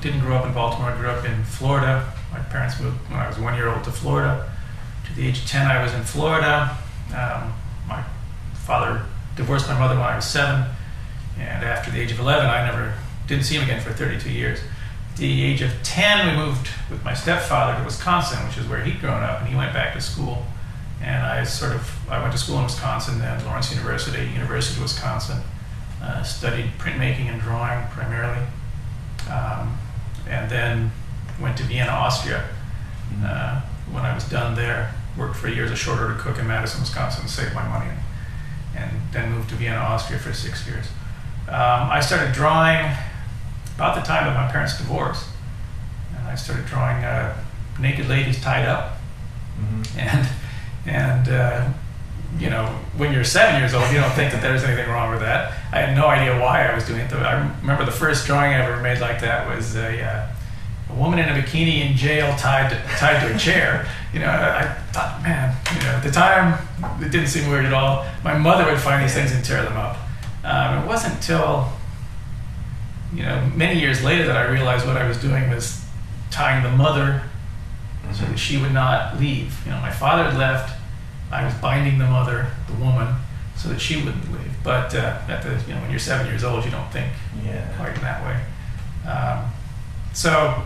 didn't grow up in Baltimore. I grew up in Florida. My parents moved when I was 1 year old to Florida. To the age of 10, I was in Florida. My father divorced my mother when I was 7, and after the age of 11, I didn't see him again for 32 years. At the age of 10, we moved with my stepfather to Wisconsin, which is where he'd grown up, and he went back to school. And I went to school in Wisconsin, then Lawrence University, University of Wisconsin. Studied printmaking and drawing primarily, and then went to Vienna, Austria. When I was done there, worked for a year as a short order cook in Madison, Wisconsin, saved my money, and then moved to Vienna, Austria for 6 years. I started drawing about the time of my parents' divorce. And I started drawing naked ladies tied up, and you know, when you're 7 years old, you don't think that there's anything wrong with that. I had no idea why I was doing it. I remember the first drawing I ever made like that was a woman in a bikini in jail tied to a chair. You know, I thought, man, you know, at the time it didn't seem weird at all. My mother would find these things and tear them up. It wasn't until, you know, many years later that I realized what I was doing was tying the mother so that she would not leave. You know, my father had left. I was binding the mother, the woman, so that she wouldn't leave. But when you're 7 years old, you don't think quite in that way. So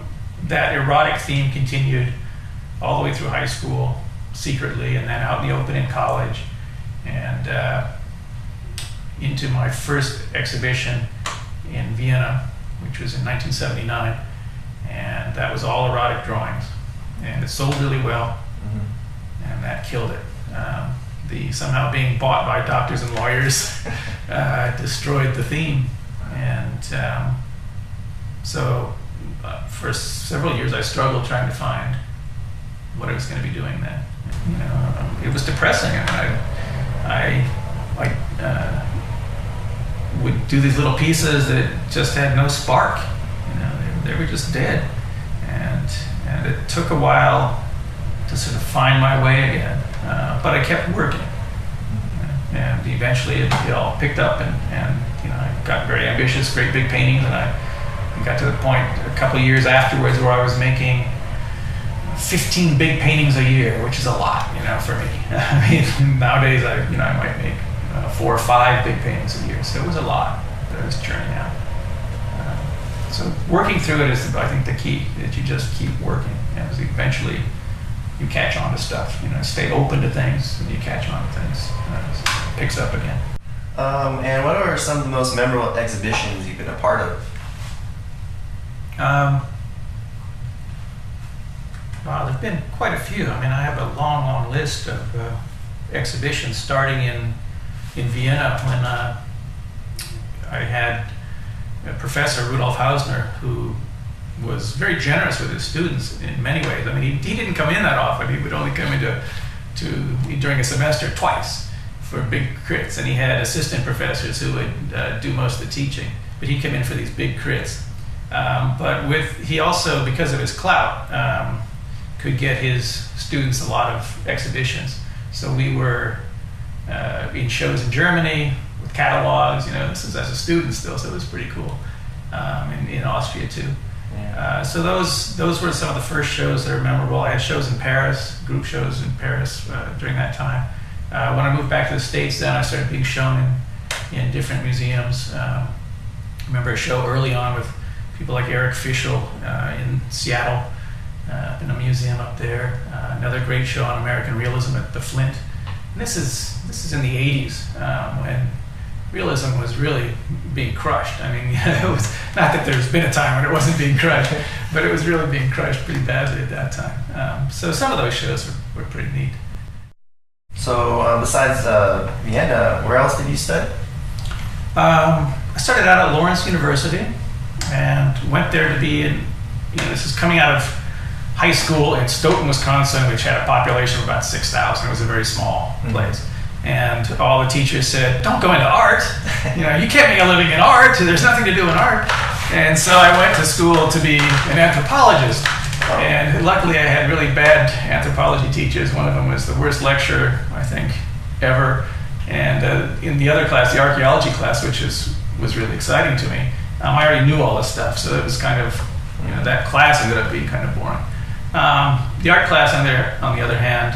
that erotic theme continued all the way through high school, secretly, and then out in the open in college, and into my first exhibition in Vienna, which was in 1979, and that was all erotic drawings, and it sold really well, and that killed it. Somehow being bought by doctors and lawyers destroyed the theme, and so for several years I struggled trying to find what I was going to be doing then. You know, it was depressing, and I would do these little pieces that just had no spark. You know, they were just dead, and it took a while to sort of find my way again. But I kept working, and eventually it all picked up, and you know, I got very ambitious, great big paintings, and I got to the point a couple of years afterwards where I was making 15 big paintings a year, which is a lot, you know, for me. I mean, nowadays I might make 4 or 5 big paintings a year, so it was a lot that I was churning out. So working through it is, I think, the key, that you just keep working, because eventually you catch on to stuff. You know, stay open to things, and you catch on to things. It picks up again. And what are some of the most memorable exhibitions you've been a part of? Well, there've been quite a few. I mean, I have a long list of exhibitions, starting in Vienna when I had Professor Rudolf Hausner, who was very generous with his students in many ways. I mean, he didn't come in that often. He would only come in during a semester twice for big crits, and he had assistant professors who would do most of the teaching, but he'd come in for these big crits. But he also, because of his clout, could get his students a lot of exhibitions. So we were in shows in Germany with catalogs. You know, this is as a student still, so it was pretty cool. In Austria too. So those were some of the first shows that are memorable. I had shows in Paris, group shows in Paris during that time. When I moved back to the States, then I started being shown in different museums. I remember a show early on with people like Eric Fischl in Seattle, in a museum up there. Another great show on American realism at the Flint. And this is in the 80s when realism was really being crushed. I mean, it was not that there's been a time when it wasn't being crushed, but it was really being crushed pretty badly at that time. So some of those shows were pretty neat. So besides Vienna, where else did you study? I started out at Lawrence University and went there to be this is coming out of high school in Stoughton, Wisconsin, which had a population of about 6,000. It was a very small place. And all the teachers said, don't go into art. You know, you can't make a living in art. There's nothing to do in art. And so I went to school to be an anthropologist. And luckily I had really bad anthropology teachers. One of them was the worst lecturer, I think, ever. And in the other class, the archaeology class, which was really exciting to me, I already knew all this stuff. So it was kind of That class ended up being kind of boring. The art class, on the other hand,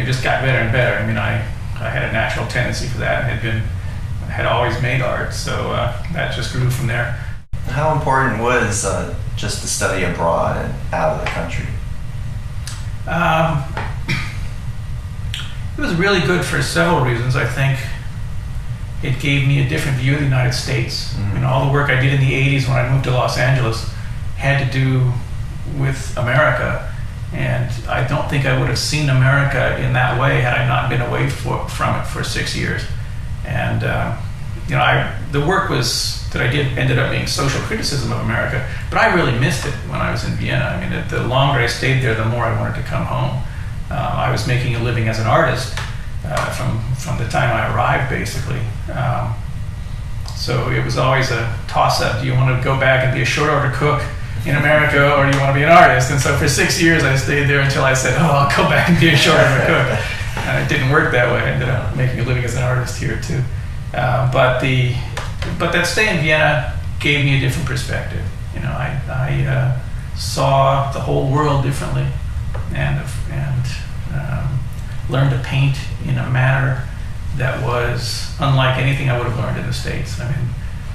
just got better and better. I mean, I had a natural tendency for that, and had always made art, so that just grew from there. How important was just to study abroad and out of the country? It was really good for several reasons. I think it gave me a different view of the United States. Mm-hmm. All the work I did in the 80s when I moved to Los Angeles had to do with America, and I don't think I would have seen America in that way had I not been away from it for 6 years. And the work that I did ended up being social criticism of America, but I really missed it when I was in Vienna. I mean, the longer I stayed there, the more I wanted to come home. I was making a living as an artist from the time I arrived, basically. So it was always a toss-up. Do you want to go back and be a short-order cook in America, or do you want to be an artist? And so for 6 years, I stayed there until I said, I'll go back and be a short-order cook. And it didn't work that way. I ended up making a living as an artist here, too. But that stay in Vienna gave me a different perspective. I saw the whole world differently, and learned to paint in a manner that was unlike anything I would have learned in the States. I mean,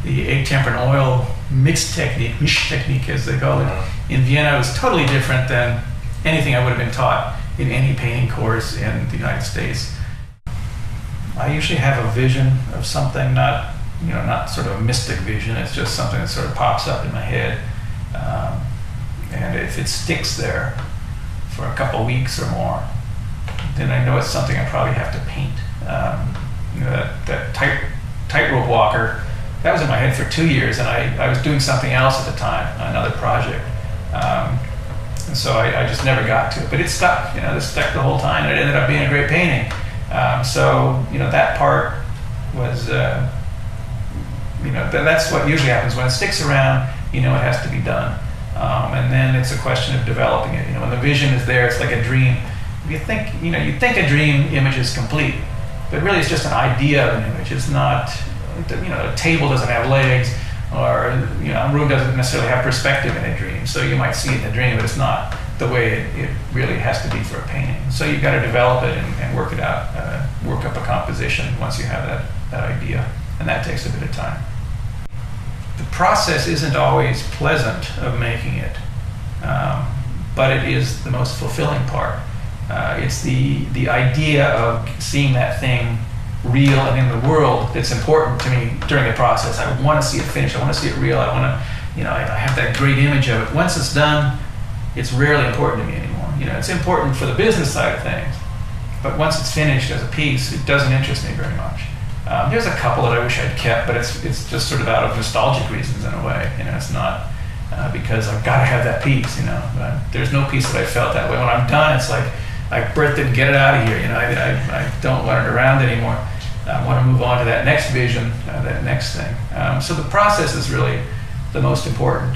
the egg, temper, and oil mish technique, as they call it, in Vienna was totally different than anything I would have been taught in any painting course in the United States. I usually have a vision of something, not sort of a mystic vision. It's just something that sort of pops up in my head, and if it sticks there for a couple weeks or more, then I know it's something I probably have to paint. That tightrope walker, that was in my head for 2 years, and I was doing something else at the time, another project, and so I just never got to it. But it stuck. It stuck the whole time, and it ended up being a great painting. So that part was, that's what usually happens when it sticks around. It has to be done, and then it's a question of developing it. When the vision is there, it's like a dream. You think a dream image is complete, but really it's just an idea of an image. It's not, a table doesn't have legs, or a room doesn't necessarily have perspective in a dream. So you might see it in a dream, but it's not the way it really has to be for a painting. So you've got to develop it and work it out, work up a composition once you have that idea, and that takes a bit of time. The process isn't always pleasant of making it, but it is the most fulfilling part. It's the idea of seeing that thing real and in the world that's important to me during the process. I want to see it finished. I want to see it real. I want to, I have that great image of it. Once it's done, it's rarely important to me anymore. It's important for the business side of things, but once it's finished as a piece, it doesn't interest me very much. There's a couple that I wish I'd kept, but it's just sort of out of nostalgic reasons in a way. It's not because I've got to have that piece. There's no piece that I felt that way. When I'm done, it's like I birthed it and get it out of here. I don't want it around anymore. I want to move on to that next vision, that next thing. So the process is really the most important.